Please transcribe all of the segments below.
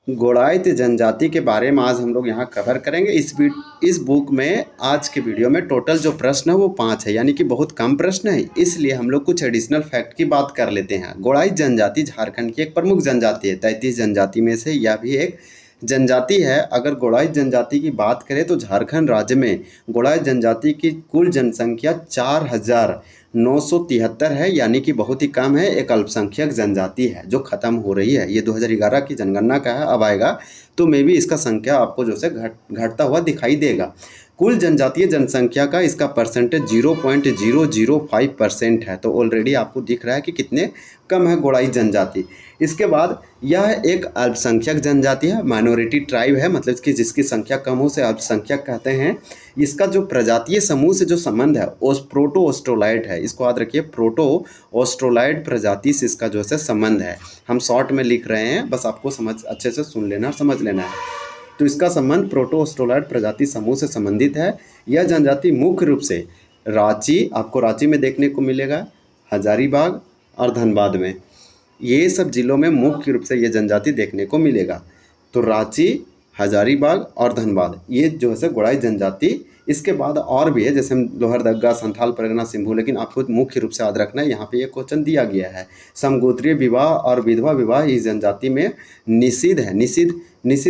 गोड़ाइत जनजाति के बारे में आज हम लोग यहाँ कवर करेंगे। इस बुक में आज के वीडियो में टोटल जो प्रश्न है वो 5 है, यानी कि बहुत कम प्रश्न है, इसलिए हम लोग कुछ एडिशनल फैक्ट की बात कर लेते हैं। गोड़ाइत जनजाति झारखंड की एक प्रमुख जनजाति है। 33 जनजाति में से यह भी एक जनजाति है। अगर गोड़ाइत जनजाति की बात करें तो झारखंड राज्य में गोड़ाइत जनजाति की कुल जनसंख्या 4,973 है, यानी कि बहुत ही कम है। एक अल्पसंख्यक जनजाति है जो ख़त्म हो रही है। ये 2011 की जनगणना का है, अब आएगा तो मे भी इसका संख्या आपको जो से घटता हुआ दिखाई देगा। कुल जनजातीय जनसंख्या का इसका परसेंटेज 0.005% है, तो ऑलरेडी आपको दिख रहा है कि कितने कम है गोड़ाइत जनजाति। इसके बाद यह एक अल्पसंख्यक जनजाति है, माइनॉरिटी ट्राइब है, मतलब कि जिसकी संख्या कम हो से अल्पसंख्यक कहते हैं। इसका जो प्रजातीय समूह से जो संबंध है प्रोटो ऑस्ट्रोलाइड है। इसको याद रखिए, प्रोटो ऑस्ट्रोलाइड प्रजाति से इसका जो है संबंध है। हम शॉर्ट में लिख रहे हैं, बस आपको अच्छे से सुन लेना और समझ लेना है। तो इसका संबंध प्रोटो ऑस्ट्रोलाइड प्रजाति समूह से संबंधित है। यह जनजाति मुख्य रूप से रांची, आपको रांची में देखने को मिलेगा, हजारीबाग और धनबाद में, ये सब जिलों में मुख्य रूप से ये जनजाति देखने को मिलेगा। तो रांची, हजारीबाग और धनबाद, ये जो है गोड़ाइत जनजाति। इसके बाद और भी है, जैसे लोहरदगा, संथाल परगना, सिंभू, लेकिन आपको मुख्य रूप से याद रखना है, यहाँ पे ये क्वेश्चन दिया गया है। समगोत्रीय विवाह और विधवा विवाह इस जनजाति में निषिद्ध है। निषिद्ध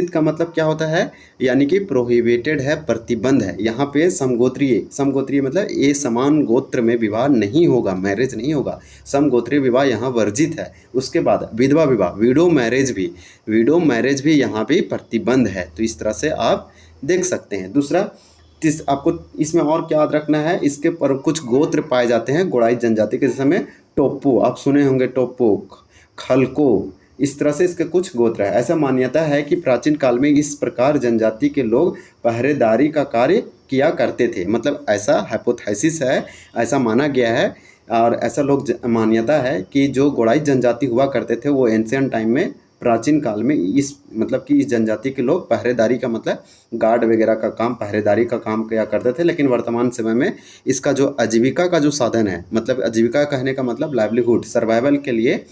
का मतलब क्या होता है, यानी कि प्रोहिबिटेड है, प्रतिबंध है। यहाँ पे समगोत्रीय मतलब ये समान गोत्र में विवाह नहीं होगा, मैरिज नहीं होगा। समगोत्रीय विवाह यहाँ वर्जित है। उसके बाद विधवा विवाह, विडो मैरिज भी यहाँ पे प्रतिबंध है। तो इस तरह से आप देख सकते हैं। दूसरा आपको इसमें और क्या याद रखना है, इसके पर कुछ गोत्र पाए जाते हैं गोड़ाइत जनजाति के, जैसे में टोप्पो, आप सुने होंगे, टोप्पो, खलको, इस तरह से इसके कुछ गोत्र है। ऐसा मान्यता है कि प्राचीन काल में इस प्रकार जनजाति के लोग पहरेदारी का कार्य किया करते थे। मतलब ऐसा हाइपोथेसिस है, ऐसा माना गया है और ऐसा लोग मान्यता है कि जो गोड़ाइत जनजाति हुआ करते थे वो एंशियंट टाइम में, प्राचीन काल में, इस मतलब कि इस जनजाति के लोग पहरेदारी का मतलब गार्ड वगैरह का काम, पहरेदारी का काम किया करते थे। लेकिन वर्तमान समय में इसका जो आजीविका का जो साधन है, मतलब आजीविका कहने का मतलब लाइवलीहुड, सर्वाइवल के लिए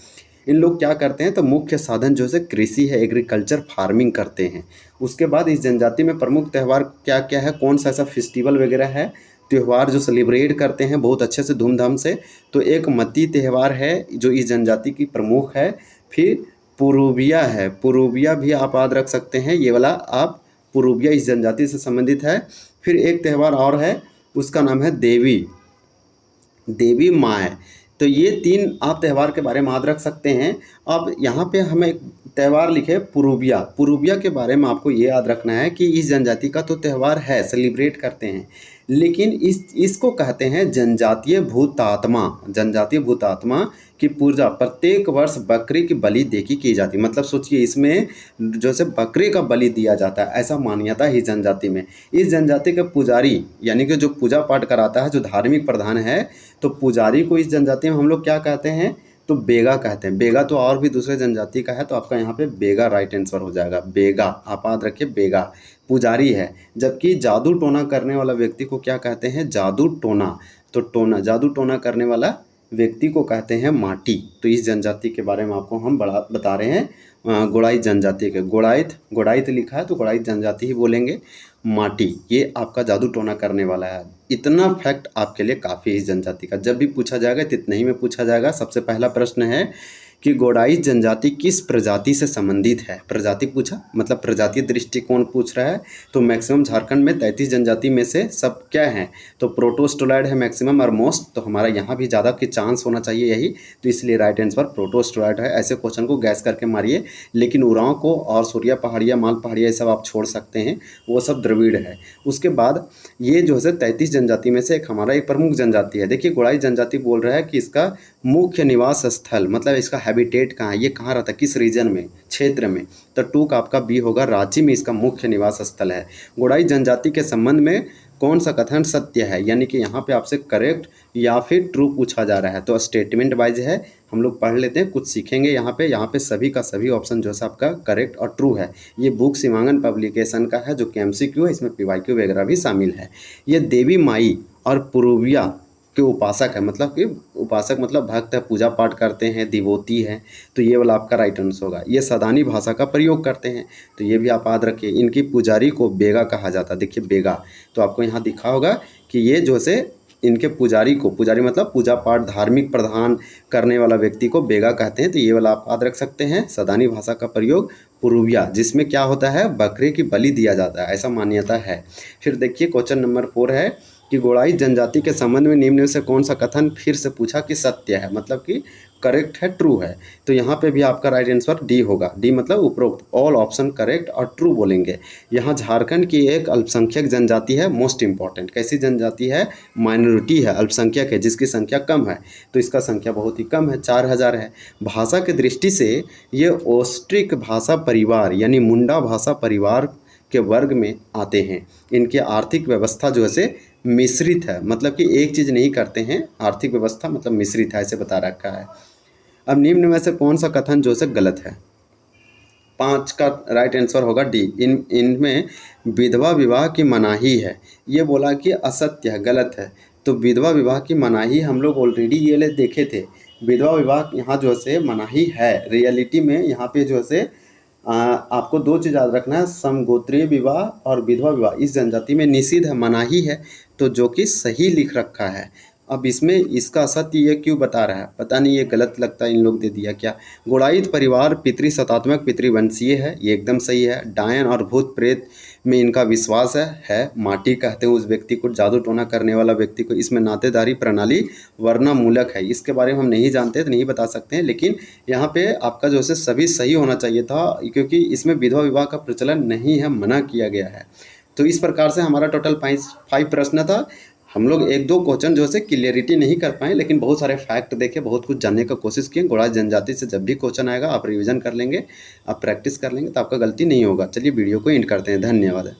इन लोग क्या करते हैं, तो मुख्य साधन जो है कृषि है, एग्रीकल्चर फार्मिंग करते हैं। उसके बाद इस जनजाति में प्रमुख त्यौहार क्या क्या है, कौन सा ऐसा फेस्टिवल वगैरह है, त्यौहार जो सेलिब्रेट करते हैं बहुत अच्छे से, धूमधाम से, तो एक मती त्यौहार है जो इस जनजाति की प्रमुख है। फिर पुरुबिया है, पुरुबिया भी आप याद रख सकते हैं, ये वाला आप, पुरुबिया इस जनजाति से संबंधित है। फिर एक त्यौहार और है, उसका नाम है देवी माय। तो ये 3 आप त्यौहार के बारे में याद रख सकते हैं। अब यहाँ पे हमें एक त्यौहार लिखे पुरुबिया के बारे में आपको ये याद रखना है कि इस जनजाति का तो त्यौहार है, सेलिब्रेट करते हैं, लेकिन इसको कहते हैं जनजातीय भूतात्मा की पूजा प्रत्येक वर्ष बकरी की बलि देखी की जाती है। मतलब सोचिए, इसमें जो से बकरे का बलि दिया जाता है, ऐसा मान्यता है इस जनजाति में। इस जनजाति के पुजारी, यानी कि जो पूजा पाठ कराता है, जो धार्मिक प्रधान है, तो पुजारी को इस जनजाति में हम लोग क्या कहते हैं, तो बेगा कहते हैं। बेगा तो और भी दूसरे जनजाति का है, तो आपका यहाँ पे बेगा राइट आंसर हो जाएगा। बेगा आप याद रखिए, बेगा पुजारी है। जबकि जादू टोना करने वाला व्यक्ति को क्या कहते हैं, जादू टोना। तो जादू टोना करने वाला व्यक्ति को कहते हैं माटी। तो इस जनजाति के बारे में आपको हम बता रहे हैं, गोड़ाइत जनजाति के। गोड़ाइत लिखा है तो गोड़ाइत जनजाति ही बोलेंगे। माटी ये आपका जादू टोना करने वाला है। इतना फैक्ट आपके लिए काफ़ी है इस जनजाति का। जब भी पूछा जाएगा तो इतना ही में पूछा जाएगा। सबसे पहला प्रश्न है कि गोड़ाइत जनजाति किस प्रजाति से संबंधित है। प्रजाति पूछा, मतलब प्रजातीय दृष्टिकोण पूछ रहा है। तो मैक्सिमम झारखंड में 33 जनजाति में से सब क्या हैं, तो प्रोटोस्टोलाइड है मैक्सिमम और मोस्ट। तो हमारा यहाँ भी ज़्यादा की चांस होना चाहिए यही, तो इसलिए राइट आंसर प्रोटोस्टोलाइड है। ऐसे क्वेश्चन को गैस करके मारिए, लेकिन उरांव को और सूर्या पहाड़िया, माल पहाड़िया, ये सब आप छोड़ सकते हैं, वो सब द्रविड़ है। उसके बाद ये जो है 33 जनजाति में से एक हमारा एक प्रमुख जनजाति है। देखिए, गोड़ाइत जनजाति बोल रहा है कि इसका मुख्य निवास स्थल, मतलब इसका हैबिटेट कहाँ है, ये कहाँ रहता है, किस रीजन में, क्षेत्र में। तो 2 का आपका बी होगा, रांची में इसका मुख्य निवास स्थल है। गोड़ाइत जनजाति के संबंध में कौन सा कथन सत्य है, यानी कि यहाँ पे आपसे करेक्ट या फिर ट्रू पूछा जा रहा है। तो स्टेटमेंट वाइज है, हम लोग पढ़ लेते हैं, कुछ सीखेंगे यहाँ पे सभी का सभी ऑप्शन जो है आपका करेक्ट और ट्रू है। ये बुक सीमांकन पब्लिकेशन का है, जो कि MCQ है, इसमें PYQ वगैरह भी शामिल है। ये देवी माई और पुरुबिया के उपासक है, मतलब कि उपासक मतलब भक्त है, पूजा पाठ करते हैं, दिवोती हैं, तो ये वाला आपका राइट आंसर होगा। ये सदानी भाषा का प्रयोग करते हैं, तो ये भी आप याद रखिए। इनकी पुजारी को बेगा कहा जाता है। देखिए बेगा, तो आपको यहाँ दिखा होगा कि ये जो से इनके पुजारी को, पुजारी मतलब पूजा पाठ धार्मिक प्रधान करने वाला व्यक्ति को बेगा कहते हैं, तो ये वाला आप याद रख सकते हैं। सदानी भाषा का प्रयोग पुरुविया, जिसमें क्या होता है, बकरे की बलि दिया जाता है, ऐसा मान्यता है। फिर देखिए क्वेश्चन नंबर 4 है कि गोड़ाई जनजाति के संबंध में निम्न में से कौन सा कथन फिर से पूछा कि सत्य है, मतलब कि करेक्ट है, ट्रू है। तो यहाँ पे भी आपका राइट आंसर डी होगा। डी मतलब उपरोक्त, ऑल ऑप्शन करेक्ट और ट्रू बोलेंगे। यहाँ झारखंड की एक अल्पसंख्यक जनजाति है, मोस्ट इंपॉर्टेंट। कैसी जनजाति है, माइनॉरिटी है, अल्पसंख्यक है, जिसकी संख्या कम है, तो इसका संख्या बहुत ही कम है, 4000 है। भाषा की दृष्टि से ये ऑस्ट्रिक भाषा परिवार यानी मुंडा भाषा परिवार के वर्ग में आते हैं। इनकी आर्थिक व्यवस्था जो है मिश्रित है, मतलब कि एक चीज़ नहीं करते हैं, आर्थिक व्यवस्था मतलब मिश्रित है, ऐसे बता रखा है। अब निम्न में से कौन सा कथन जो है गलत है, 5 का राइट आंसर होगा डी। इनमें विधवा विवाह की मनाही है, ये बोला कि असत्य है, गलत है। तो विधवा विवाह की मनाही हम लोग ऑलरेडी ये देखे थे। विधवा विवाह यहाँ जो है मनाही है, रियलिटी में यहाँ पे जो है आपको 2 चीज़ याद रखना है, समगोत्रीय विवाह और विधवा विवाह इस जनजाति में निषिद्ध है, मनाही है, तो जो कि सही लिख रखा है। अब इसमें इसका असत्य ये क्यों बता रहा है, पता नहीं, ये गलत लगता है, इन लोग दे दिया क्या। गुड़ाइत परिवार पितृसत्तात्मक पितृवंशीय है, ये एकदम सही है। डायन और भूत प्रेत में इनका विश्वास है। माटी कहते हैं उस व्यक्ति को, जादू टोना करने वाला व्यक्ति को। इसमें नातेदारी प्रणाली वर्णमूलक है, इसके बारे में हम नहीं जानते तो नहीं बता सकते हैं, लेकिन यहाँ पे आपका जो है सभी सही होना चाहिए था, क्योंकि इसमें विधवा विवाह का प्रचलन नहीं है, मना किया गया है। तो इस प्रकार से हमारा टोटल 5 प्रश्न था। हम लोग 1-2 क्वेश्चन जो है क्लियरिटी नहीं कर पाए, लेकिन बहुत सारे फैक्ट देखे, बहुत कुछ जानने का कोशिश किए। गोड़ा जनजाति से जब भी क्वेश्चन आएगा आप रिवीजन कर लेंगे, आप प्रैक्टिस कर लेंगे, तो आपका गलती नहीं होगा। चलिए वीडियो को एंड करते हैं, धन्यवाद।